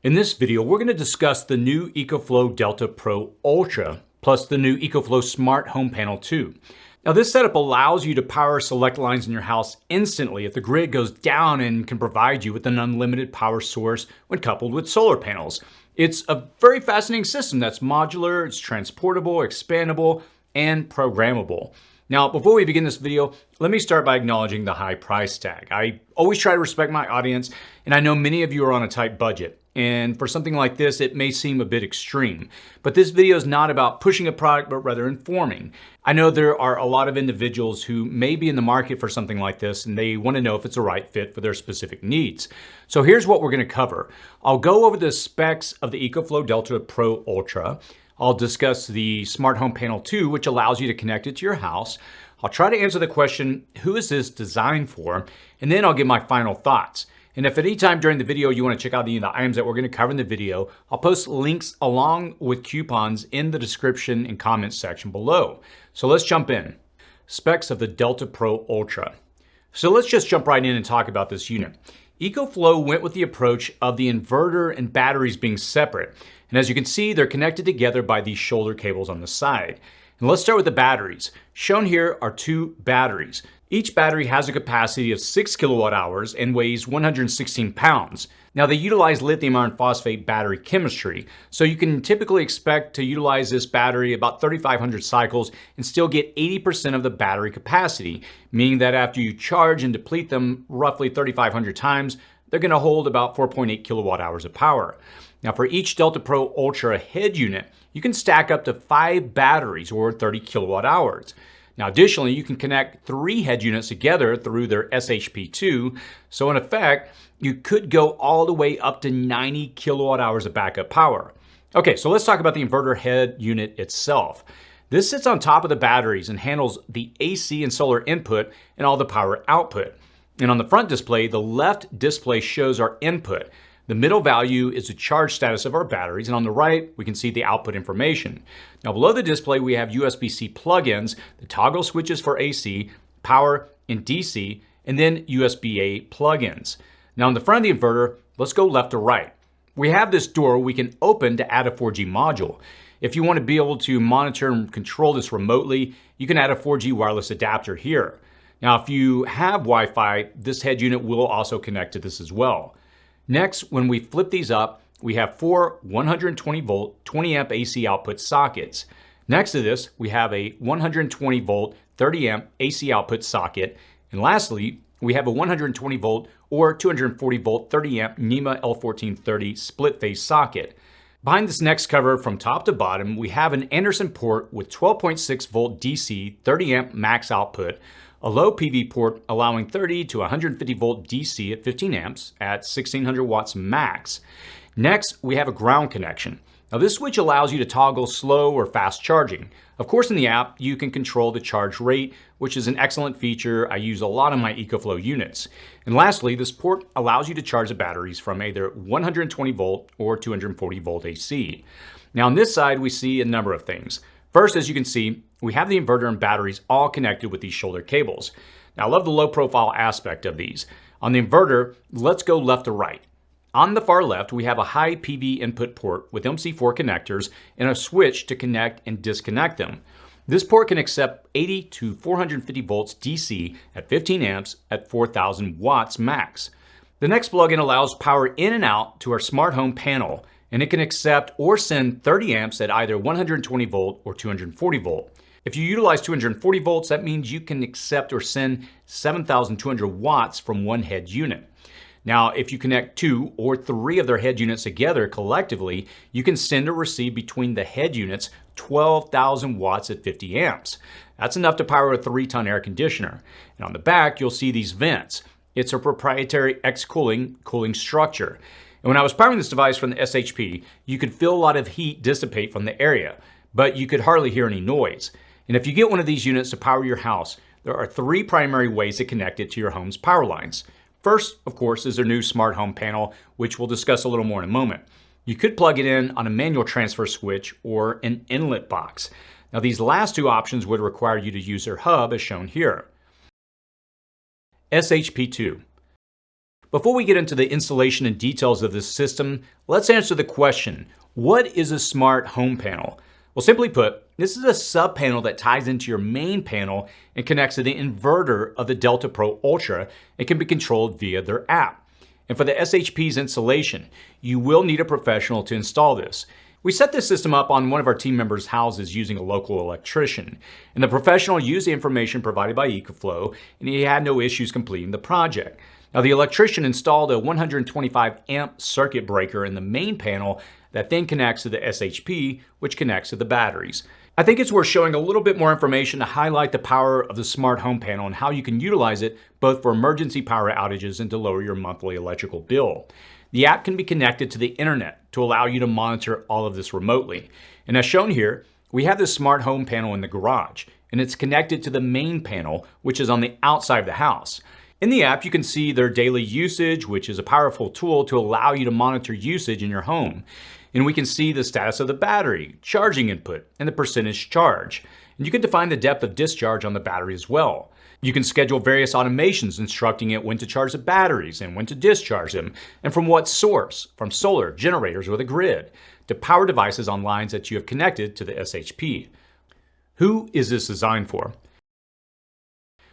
In this video, we're going to discuss the new EcoFlow Delta Pro Ultra, plus the new EcoFlow Smart Home Panel 2. Now, this setup allows you to power select lines in your house instantly if the grid goes down and can provide you with an unlimited power source when coupled with solar panels. It's a very fascinating system that's modular, it's transportable, expandable, and programmable. Now, before we begin this video, let me start by acknowledging the high price tag. I always try to respect my audience, and I know many of you are on a tight budget. And for something like this, it may seem a bit extreme. But this video is not about pushing a product, but rather informing. I know there are a lot of individuals who may be in the market for something like this, and they want to know if it's a right fit for their specific needs. So here's what we're going to cover. I'll go over the specs of the EcoFlow Delta Pro Ultra. I'll discuss the Smart Home Panel 2, which allows you to connect it to your house. I'll try to answer the question, who is this designed for? And then I'll give my final thoughts. And if at any time during the video you want to check out the items that we're going to cover in the video, I'll post links along with coupons in the description and comments section below. So let's jump in. Specs of the Delta Pro Ultra. So let's just jump right in and talk about this unit. EcoFlow went with the approach of the inverter and batteries being separate. And as you can see, they're connected together by these shoulder cables on the side. And let's start with the batteries. Shown here are two batteries. Each battery has a capacity of 6 kilowatt hours and weighs 116 pounds. Now, they utilize lithium iron phosphate battery chemistry, so you can typically expect to utilize this battery about 3,500 cycles and still get 80% of the battery capacity, meaning that after you charge and deplete them roughly 3,500 times, they're going to hold about 4.8 kilowatt hours of power. Now, for each Delta Pro Ultra head unit, you can stack up to 5 batteries or 30 kilowatt hours. Now, additionally, you can connect 3 head units together through their SHP2. So in effect, you could go all the way up to 90 kilowatt hours of backup power. Okay, so let's talk about the inverter head unit itself. This sits on top of the batteries and handles the AC and solar input and all the power output. And on the front display, the left display shows our input. The middle value is the charge status of our batteries, and on the right, we can see the output information. Now, below the display, we have USB-C plugins, the toggle switches for AC, power, and DC, and then USB-A plugins. Now, on the front of the inverter, let's go left to right. We have this door we can open to add a 4G module. If you want to be able to monitor and control this remotely, you can add a 4G wireless adapter here. Now, if you have Wi-Fi, this head unit will also connect to this as well. Next, when we flip these up, we have 4 120 volt, 20 amp AC output sockets. Next to this, we have a 120 volt, 30 amp AC output socket. And lastly, we have a 120 volt or 240 volt, 30 amp NEMA L1430 split phase socket. Behind this next cover from top to bottom, we have an Anderson port with 12.6 volt DC, 30 amp max output, a low PV port allowing 30 to 150 volt DC at 15 amps at 1600 watts max. Next, we have a ground connection. Now, this switch allows you to toggle slow or fast charging. Of course, in the app, you can control the charge rate, which is an excellent feature I use a lot on my EcoFlow units. And lastly, this port allows you to charge the batteries from either 120 volt or 240 volt AC. Now, on this side, we see a number of things. First, as you can see, we have the inverter and batteries all connected with these shoulder cables. Now, I love the low profile aspect of these. On the inverter, let's go left to right. On the far left, we have a high PV input port with MC4 connectors and a switch to connect and disconnect them. This port can accept 80 to 450 volts DC at 15 amps at 4,000 watts max. The next plugin allows power in and out to our smart home panel, and it can accept or send 30 amps at either 120 volt or 240 volt. If you utilize 240 volts, that means you can accept or send 7,200 watts from one head unit. Now, if you connect 2 or 3 of their head units together collectively, you can send or receive between the head units 12,000 watts at 50 amps. That's enough to power a 3-ton air conditioner. And on the back, you'll see these vents. It's a proprietary X-cooling structure. And when I was powering this device from the SHP, you could feel a lot of heat dissipate from the area, but you could hardly hear any noise. And if you get one of these units to power your house, there are 3 primary ways to connect it to your home's power lines. First, of course, is their new smart home panel, which we'll discuss a little more in a moment. You could plug it in on a manual transfer switch or an inlet box. Now, these last 2 options would require you to use their hub as shown here. SHP2. Before we get into the installation and details of this system, let's answer the question, what is a smart home panel? Well, simply put, this is a sub-panel that ties into your main panel and connects to the inverter of the Delta Pro Ultra and can be controlled via their app. And for the SHP's installation, you will need a professional to install this. We set this system up on one of our team members' houses using a local electrician, and the professional used the information provided by EcoFlow, and he had no issues completing the project. Now, the electrician installed a 125 amp circuit breaker in the main panel that then connects to the SHP, which connects to the batteries. I think it's worth showing a little bit more information to highlight the power of the smart home panel and how you can utilize it both for emergency power outages and to lower your monthly electrical bill. The app can be connected to the internet to allow you to monitor all of this remotely. And as shown here, we have this smart home panel in the garage, and it's connected to the main panel, which is on the outside of the house. In the app, you can see their daily usage, which is a powerful tool to allow you to monitor usage in your home. And we can see the status of the battery, charging input, and the percentage charge. And you can define the depth of discharge on the battery as well. You can schedule various automations instructing it when to charge the batteries and when to discharge them, and from what source, from solar, generators, or the grid, to power devices on lines that you have connected to the SHP. Who is this designed for?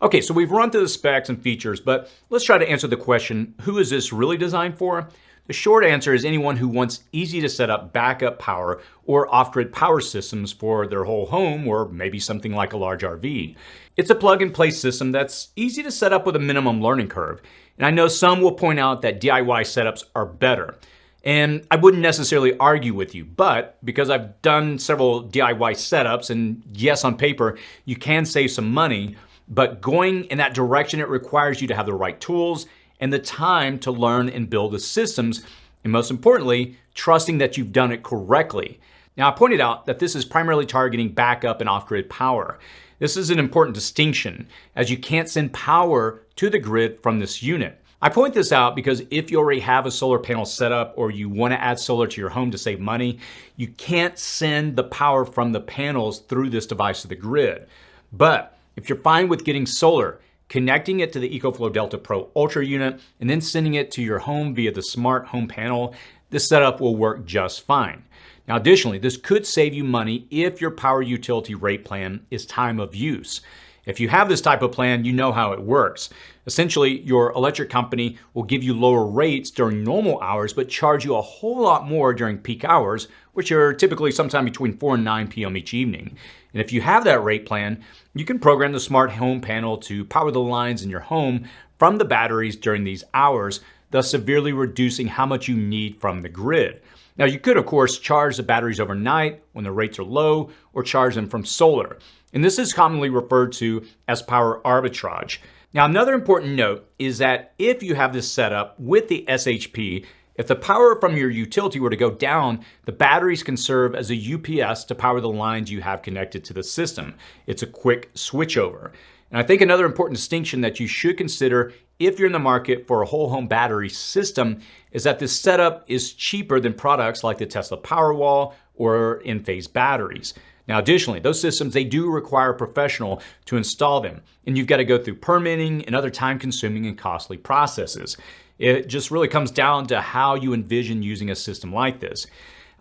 Okay, so we've run through the specs and features, but let's try to answer the question, who is this really designed for? The short answer is anyone who wants easy to set up backup power or off-grid power systems for their whole home or maybe something like a large RV. It's a plug-and-play system that's easy to set up with a minimum learning curve. And I know some will point out that DIY setups are better. And I wouldn't necessarily argue with you, but because I've done several DIY setups, and yes, on paper, you can save some money, but going in that direction, it requires you to have the right tools and the time to learn and build the systems, and most importantly, trusting that you've done it correctly. Now, I pointed out that this is primarily targeting backup and off-grid power. This is an important distinction, as you can't send power to the grid from this unit. I point this out because if you already have a solar panel set up or you want to add solar to your home to save money, you can't send the power from the panels through this device to the grid. But if you're fine with getting solar, connecting it to the EcoFlow Delta Pro Ultra unit, and then sending it to your home via the smart home panel, this setup will work just fine. Now, additionally, this could save you money if your power utility rate plan is time of use. If you have this type of plan, you know how it works. Essentially, your electric company will give you lower rates during normal hours, but charge you a whole lot more during peak hours, which are typically sometime between 4 and 9 p.m. each evening. And if you have that rate plan, you can program the smart home panel to power the lines in your home from the batteries during these hours, thus severely reducing how much you need from the grid. Now, you could, of course, charge the batteries overnight when the rates are low, or charge them from solar. And this is commonly referred to as power arbitrage. Now, another important note is that if you have this set up with the SHP, if the power from your utility were to go down, the batteries can serve as a UPS to power the lines you have connected to the system. It's a quick switchover. And I think another important distinction that you should consider if you're in the market for a whole home battery system is that this setup is cheaper than products like the Tesla Powerwall or in-phase batteries. Now, additionally, those systems, they do require a professional to install them, and you've got to go through permitting and other time-consuming and costly processes. It just really comes down to how you envision using a system like this.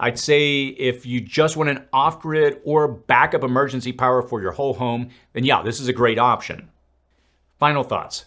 I'd say if you just want an off-grid or backup emergency power for your whole home, then yeah, this is a great option. Final thoughts.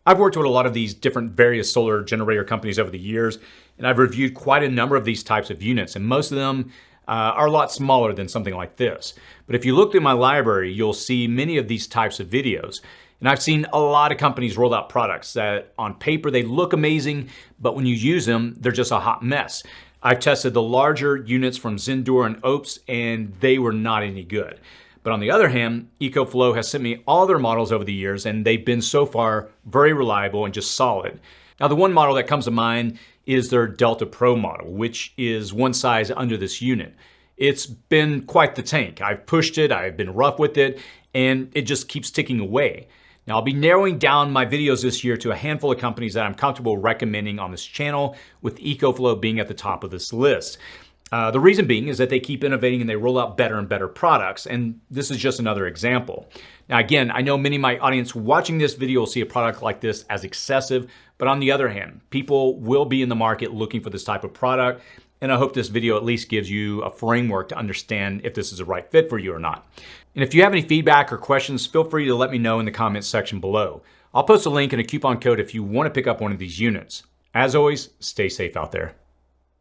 I've worked with a lot of these different various solar generator companies over the years, and I've reviewed quite a number of these types of units, and most of them are a lot smaller than something like this. But if you look through my library, you'll see many of these types of videos. And I've seen a lot of companies roll out products that on paper they look amazing, but when you use them, they're just a hot mess. I've tested the larger units from Zendure and Opes, and they were not any good. But on the other hand, EcoFlow has sent me all their models over the years, and they've been so far very reliable and just solid. Now, the one model that comes to mind is their Delta Pro model, which is one size under this unit. It's been quite the tank. I've pushed it, I've been rough with it, and it just keeps ticking away. Now, I'll be narrowing down my videos this year to a handful of companies that I'm comfortable recommending on this channel, with EcoFlow being at the top of this list. The reason being is that they keep innovating and they roll out better and better products, and this is just another example. Now, again, I know many of my audience watching this video will see a product like this as excessive, But on the other hand, people will be in the market looking for this type of product, and I hope this video at least gives you a framework to understand if this is a right fit for you or not. And if you have any feedback or questions, feel free to let me know in the comments section below. I'll post a link and a coupon code if you want to pick up one of these units. As always, stay safe out there.